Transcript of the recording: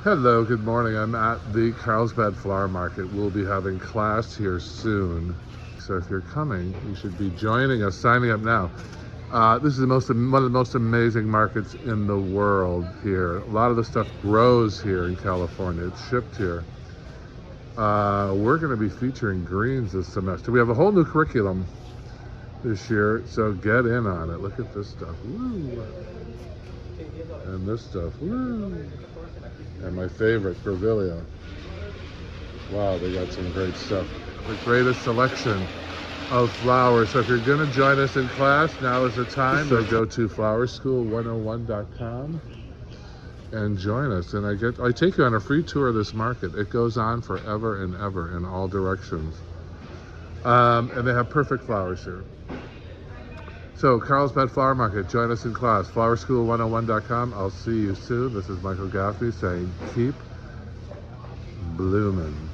Hello, good morning. I'm at the Carlsbad Flower Market. We'll be having class here soon. So if you're coming, you should be joining us, signing up now. This is one of the most amazing markets in the world here. A lot of the stuff grows here in California. It's shipped here. We're going to be featuring greens this semester. We have a whole new curriculum this year, so get in on it. Look at this stuff. Woo. And this stuff. Woo. And my favorite, Grevillea. Wow, they got some great stuff. The greatest selection of flowers. So if you're going to join us in class, now is the time. So go to flowerschool101.com and join us. And I take you on a free tour of this market. It goes on forever and ever in all directions. And they have perfect flowers here. So Carlsbad Flower Market, join us in class. Flowerschool101.com. I'll see you soon. This is Michael Gaffney saying keep blooming.